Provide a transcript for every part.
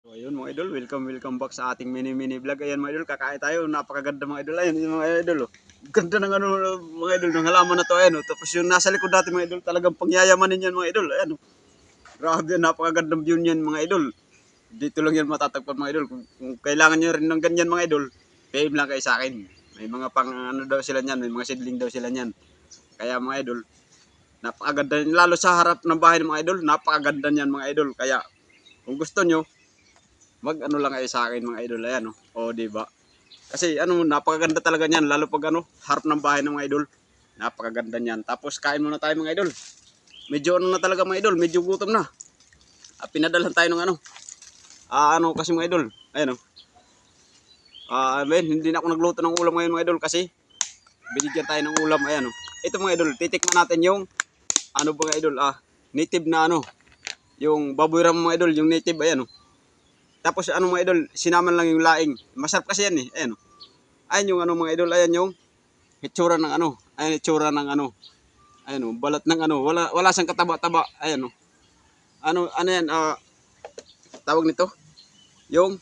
So ayun mga idol, welcome back sa ating mini vlog. Ayan mga idol, kakain tayo. Napakaganda mga idol. Ayan yung mga idol. Oh. Ganda ng ano mga idol ng halaman na to. Ayan, oh. Tapos yung nasa likod natin mga idol, talagang pangyayamanin yan mga idol. Ayan, oh. Grabe, napakagandang view niyan mga idol. Dito lang yan matatagpan mga idol. Kung kailangan nyo rin ng ganyan mga idol, PM lang kayo sa akin. May mga pang ano daw sila niyan, may mga seedling daw sila niyan. Kaya mga idol, napakaganda lalo sa harap ng bahay ng mga idol, napakaganda niyan mga idol. Kaya kung gusto nyo, mag ano lang kayo sa akin mga idol. Ayan o, di ba? Kasi ano, napakaganda talaga niyan lalo pag ano, harap ng bahay ng mga idol. Napakaganda niyan. Tapos kain muna tayo mga idol. Medyo ano na talaga mga idol, medyo gutom na. Pinadalhan tayo ng ano. Ano kasi mga idol. Ayan o. Hindi na ako nagluto ng ulam ngayon mga idol kasi binigyan tayo ng ulam. Ayan o. Ito mga idol, titikman natin yung ano ba mga idol, native na ano. Yung baboy ram mga idol, yung native ayan o. Tapos ano mga idol, sinaman lang yung laing. Masarap kasi yan eh. Ayan o. Ayan yung ano mga idol, ayan yung hitsura ng ano. Ayan hitsura ng ano. Ayan o, balat ng ano. Wala siyang kataba-taba. Ayan o. Ano yan, tawag nito. Yung,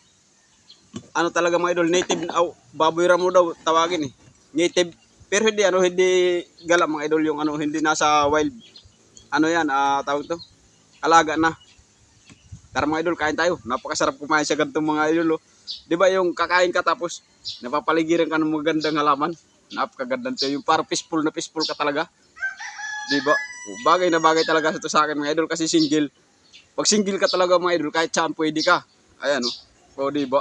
ano talaga mga idol, native, baboy ramo daw tawagin eh. Native, pero hindi gala mga idol yung ano, hindi nasa wild. Ano yan, tawag to. Alaga na. Tara mga idol, kain tayo. Napakasarap kumain sa ganitong mga idol. Oh. Di ba yung kakain ka tapos napapaligiran ka ng magandang halaman? Napakaganda nito. Yung parang peaceful ka talaga. Di ba? Bagay na bagay talaga ito sa akin mga idol kasi single. Pag single ka talaga mga idol, kahit saan pwede ka. Ayan o. Oh. O di ba?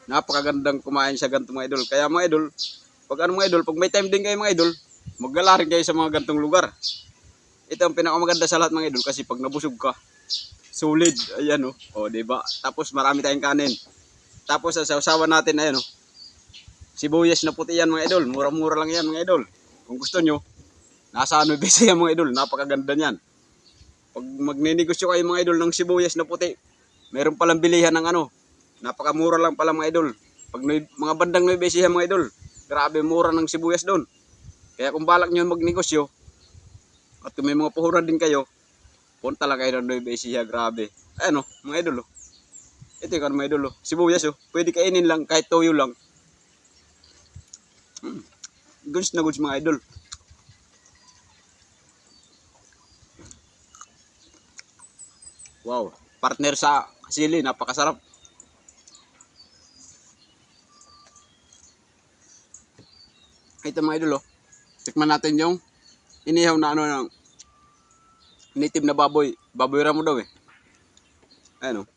Napakagandang kumain sa ganitong mga idol. Kaya mga idol, pag ano mga idol, pag may time din kayo mga idol, maggala rin kayo sa mga ganitong lugar. Ito ang pinakamaganda sa lahat mga idol kasi pag nabusog ka, solid, ayan oh. O, di ba? Tapos marami tayong kanin. Tapos sa sausawan natin ayan oh. Sibuyas na puti yan mga idol. Mura-mura lang yan mga idol. Kung gusto nyo, nasa ano besa yan mga idol. Napakaganda niyan. Pag magninegosyo kayo mga idol ng sibuyas na puti, meron palang bilihan ng ano. Napakamura lang pala mga idol. Pag mga bandang Nueva Ecija mga idol, grabe mura ng sibuyas doon. Kaya kung balak nyo magnegosyo, at kung may mga puhunan din kayo, punta lang kayo ng Nueva Ecija, grabe. Ayan o, mga idol o. Ito yung mga idol o. Sibuyas o. Pwede kainin lang, kahit toyo lang. Goods na goods mga idol. Wow. Partner sa sili, napakasarap. Ito mga idol o. Tikman natin yung inihaw na ano ng native na baboy. Baboy ramo daw eh. Ayan o.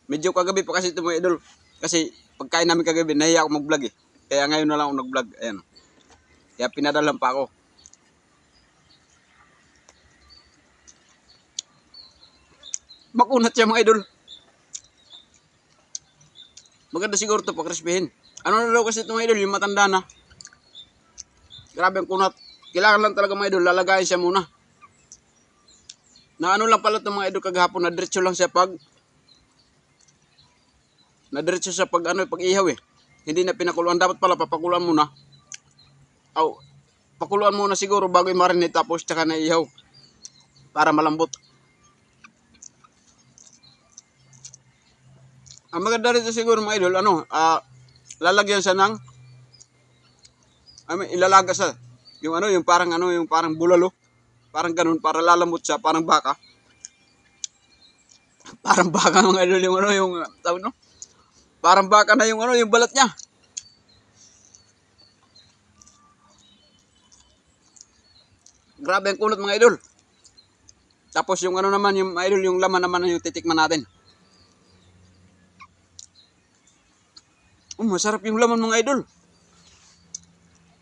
Medyo kagabi pa kasi ito mga idol. Kasi pagkain namin kagabi, nahiya ako mag-vlog eh. Kaya ngayon na lang ako nag-vlog. Ayan. Kaya pinadalan pa ako. Makunat siya mga idol. Maganda siguro ito pakrispihin. Ano na daw kasi ito mga idol, yung matanda na. Grabe ang kunat. Kailangan lang talaga mga idol, lalagayin siya muna. Na ano lang pala ito mga idol kagahapon, na diretso lang siya pag pag ihaw eh. Hindi na pinakuluan. Dapat pala papakuluan muna. Pakuluan muna siguro bago i-marinate tapos tsaka na ihaw. Para malambot. Ang maganda rito siguro mga idol, lalagyan siya ng, ilalaga sa, yung parang bulalo. Parang ganun, para lalambot siya, parang baka. Parang baka mga idol, tawag no? Parang baka na yung balat niya. Grabe ang kunot mga idol. Tapos yung naman, yung idol, yung laman naman yung titikman natin. Masarap yung laman mga idol.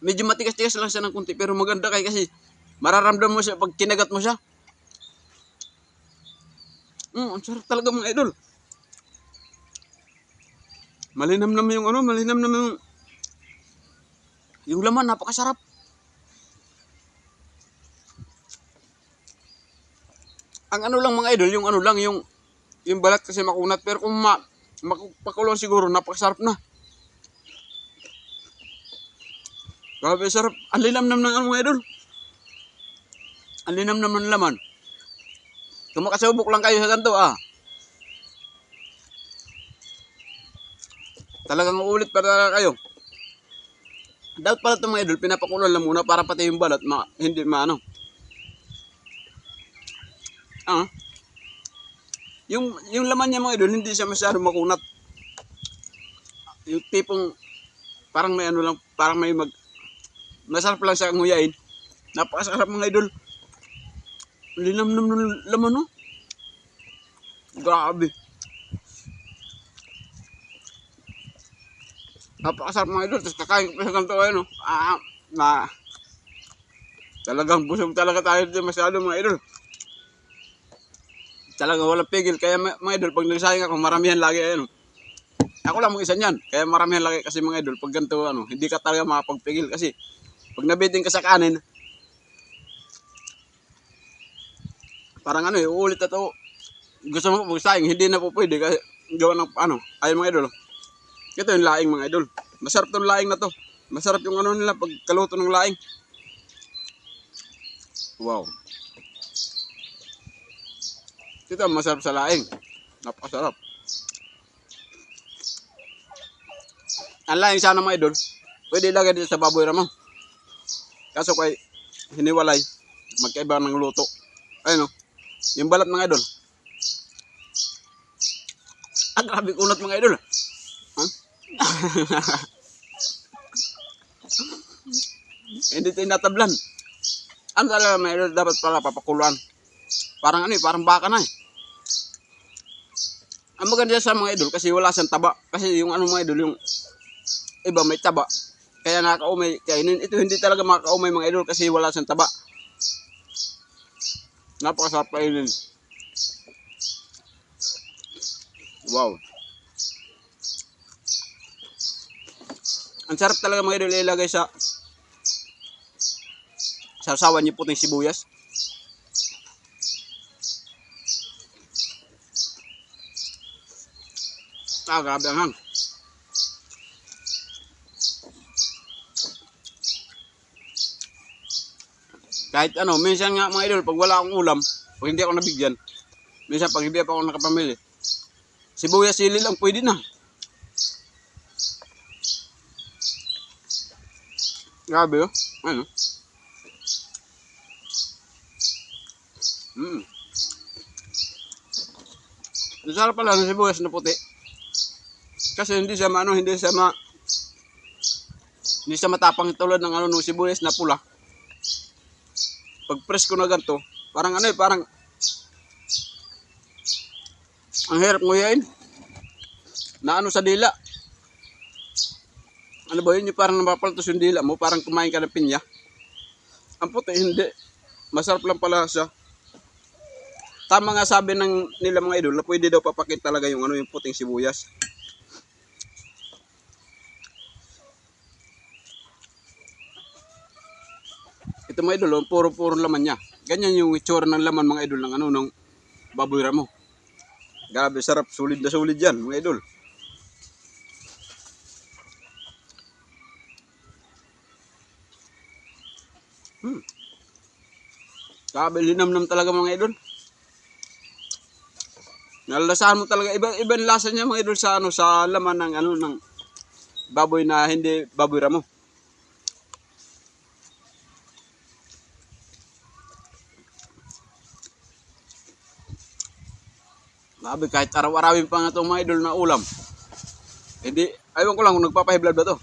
Medyo matigas-tigas lang siya ng kunti pero maganda kasi mararamdaman mo siya pag kinagat mo siya. Ang sarap talaga mga idol. Malinam naman yung laman, napakasarap. Ang lang mga idol, yung balat kasi makunat pero kung mapakulong siguro napakasarap na. Grabe sarap. Ang linamnam ng mga idol. Ang linamnam ng laman. Kung makasubok lang kayo sa ganito Talagang uulit pa talaga kayo. Dapat pala itong mga idol, pinapakulan lang muna para pati yung balat, hindi maano. Yung laman niya mga idol, hindi siya masyado makunat. Yung tipong, parang may ano lang, parang may masarap lang siya nguyain. Napakasarap mga idol. Linamnam ng laman, no? Grabe. Napakasarap mga idol. Tapos kakain ko pa sa ganito no? Talagang busog talaga tayo dito masyado mga idol. Talagang walang pigil. Kaya mga idol, pag nagsayang ako, maramihan lagi no? Ako lang mag-isa niyan. Kaya maramihan lagi kasi mga idol. Pag ganito hindi ka talaga makapagpigil. Kasi pag nabiting ka sa kanin, parang uulit na to. Gusto mo magsayang, hindi na po pwede. Kasi gawa ng ayun mga idol. Ito yung laing mga idol. Masarap tong laing na to. Masarap yung nila pagkaluto ng laing. Wow. Ito masarap sa laing. Napakasarap. Ang laing sana mga idol, pwede ilagay dito sa baboy ramang. Kaso kay hiniwalay, magkaiba ng luto. Ayun yung balat mga idol. Grabe kunat mga idol. Hindi tinatablan. Ano talaga mga idol, dapat pala papakuluan. Parang parang baka na Ang maganda sa mga idol kasi wala siyang taba. Kasi yung mga idol, yung iba may taba. Kaya nakakaumay kainin. Ito hindi talaga makakaumay mga idol kasi wala siyang taba. Napakasarap kainin. Wow. Ang sarap talaga mga idol ilagay sa sausawan yung puting sibuyas. Grabe ang hang. Kahit minsan nga mga idol, pag wala akong ulam, pag hindi ako nabigyan, minsan pag hindi ako nakapamili, sibuyas sili lang, pwede na. Grabe Ang sarap pala ng sibuyas na puti. Kasi hindi siya hindi siya matapang tulad ng ng sibuyas na pula. Pag press ko na ganito, parang parang ang hirap nguyain. Na sa dila. Ano ba yun? Yung parang napapaltos yung dila mo, parang kumain ka ng pinya. Ang puti, hindi. Masarap lang pala siya. Tama nga sabi nila mga idol na pwede daw papakit talaga yung yung puting sibuyas. Ito mga idol, puro-puro laman niya. Ganyan yung itsura ng laman mga idol ng ng baboy ramo. Grabe sarap, sulit na sulit yan mga idol. Grabe linamnam talaga mga idol. Nalalasahan mo talaga ibang lasa niya mga idol sa sa laman ng ng baboy na hindi baboy ramo. Grabe kahit araw-arawin pa nga itong mga idol na ulam. Hindi, aywan ko lang kung nagpapahiblad ba to.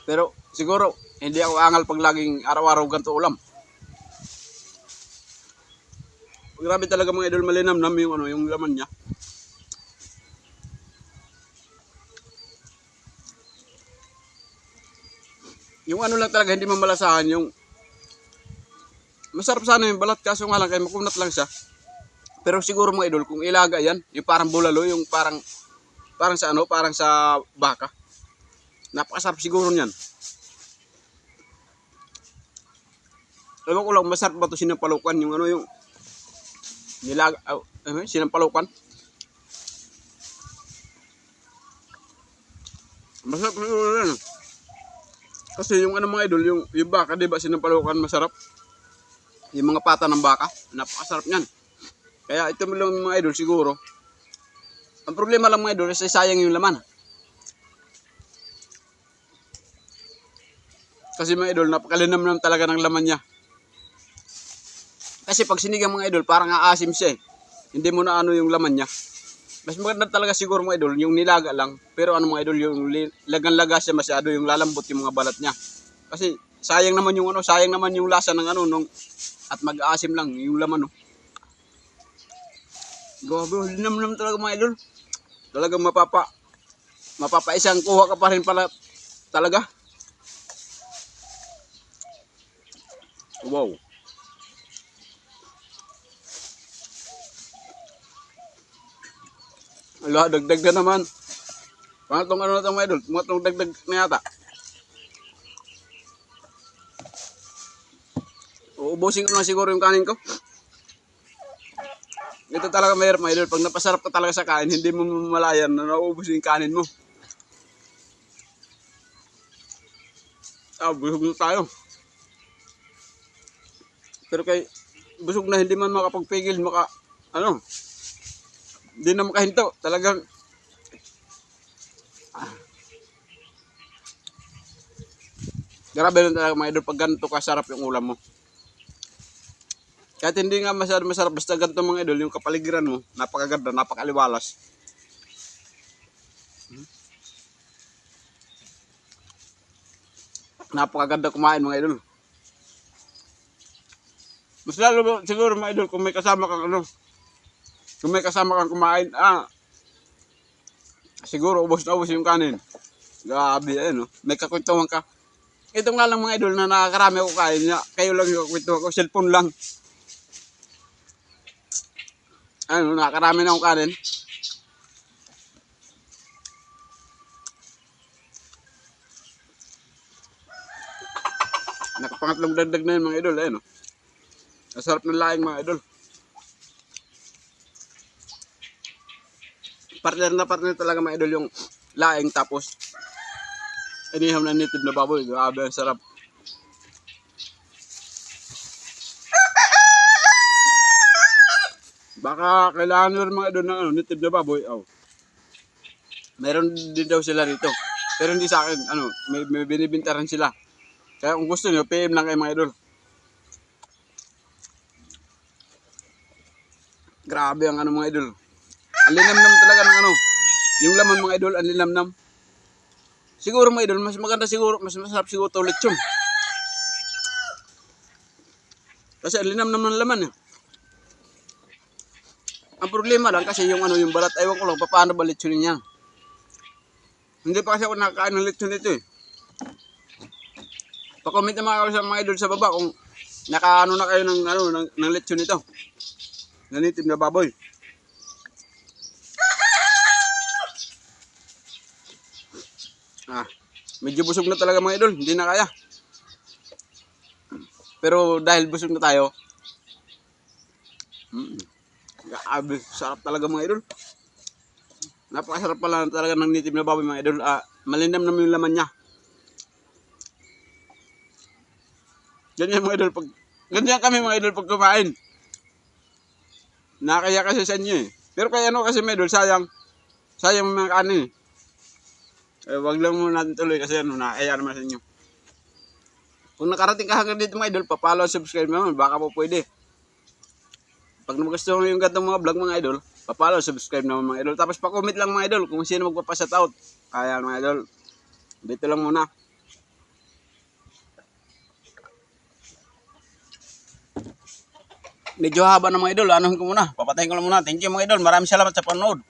Pero siguro hindi ako angal pag laging araw-araw ganito ulam. Grabe talaga mga idol, malinamnam yung yung laman niya. Yung lang talaga hindi mamalasahan yung masarap sana yung balat kaso nga lang kaya makunat lang siya. Pero siguro mga idol kung ilaga yan, yung parang bulalo, yung parang sa parang sa baka. Napakasarap siguro niyan. Ewan ko lang masarap ba ito sinampalukan yung yung nilaga, sinampalukan. Masarap siguro yan. Kasi yung mga idol, yung baka, di ba sinampalukan masarap? Yung mga pata ng baka, napakasarap niyan. Kaya ito mo lang mga idol siguro, Ang problema lang mga idol, is sayang yung laman. Kasi mga idol, napakalinamnam talaga ng laman niya. Kasi pag sinigang mga idol, parang aasim siya eh. Hindi mo na ano yung laman niya. Mas maganda talaga siguro mga idol, yung nilaga lang. Pero ano mga idol, yung lagan-laga siya masyado, yung lalambot yung mga balat niya. Kasi sayang naman yung ano, sayang naman yung lasa ng ano nung at mag-aasim lang yung laman no. Grabe, linamnam talaga mga idol. Talagang mapapaisang kuha ka pa rin pala talaga. Wow. Ala, dagdag na naman. Pangatong ano na ito mga idol, pangatong dagdag na yata. Uubusin ko na siguro yung kanin ko. Ito talaga mayroon mga idol, pag napasarap ka talaga sa kain, hindi mo mamalayan na nauubos yung kanin mo. Busog na tayo. Pero kay busog na hindi man makapagpigil, hindi na makahinto. Talagang, grabe lang talaga mga idol, pag ganito kasarap yung ulam mo. Kahit hindi nga masyado masarap, basta ganito mga idol, yung kapaligiran mo, napakaganda, napakaliwalas. Napakaganda kumain mga idol. Mas lalo siguro mga idol, kung may kasama kang kung may kasama kang kumain, siguro ubos na ubos yung kanin. Grabe, may kakwentuhan ka. Ito nga lang mga idol na nakakarami ako kain niya. Kayo lang yung kakwentuhan ko, cellphone lang. Nakakarami na akong kanin. Nakapangatlong dagdag na yun mga idol, Masarap ng laing mga idol. Partner talaga mga idol yung laing tapos iniham na native na baboy. Grabe, ang sarap. Baka kailangan nyo rin mga idol ng native na baboy. Meron din daw sila rito. Pero hindi sa akin, may binibinta rin sila. Kaya kung gusto nyo, PM lang kayo mga idol. Grabe ang mga idol. Ang linamnam talaga ng yung laman mga idol, ang linamnam. Siguro mga idol, mas maganda siguro, mas masarap siguro ito lechon. Kasi ang linamnam ng laman Ang problema lang kasi yung yung balat, aywan ko lang, paano ba lechonin niya? Hindi pa kasi ako nakakain ng lechon nito Pa-comment naman sa mga idol sa baba kung nakaano na kayo ng lechon nito. Na native na baboy. Medyo busog na talaga mga idol, hindi na kaya. Pero dahil busog na tayo, grabe, sarap talaga mga idol. Napakasarap pala talaga ng native na baboy mga idol. Malinam naman yung laman niya. Ganyan mga idol, ganyan kami mga idol pag kumain. Nakaya kasi sa inyo Pero kaya kasi mga idol, sayang mga kanin wag lang muna natin tuloy kasi nakaya naman sa inyo. Kung nakarating ka hanggang dito mga idol, pa-follow, subscribe naman, baka po pwede. Pag nagustuhan mo yung gantong mga vlog mga idol, pa-follow, subscribe naman mga idol. Tapos pa-comment lang mga idol kung sino magpapashoutout. Kaya mga idol, dito lang muna. Medyo haba na mga idol, anuhin ko muna. Papatayin ko lang muna. Thank you mga idol, maraming salamat sa panonood.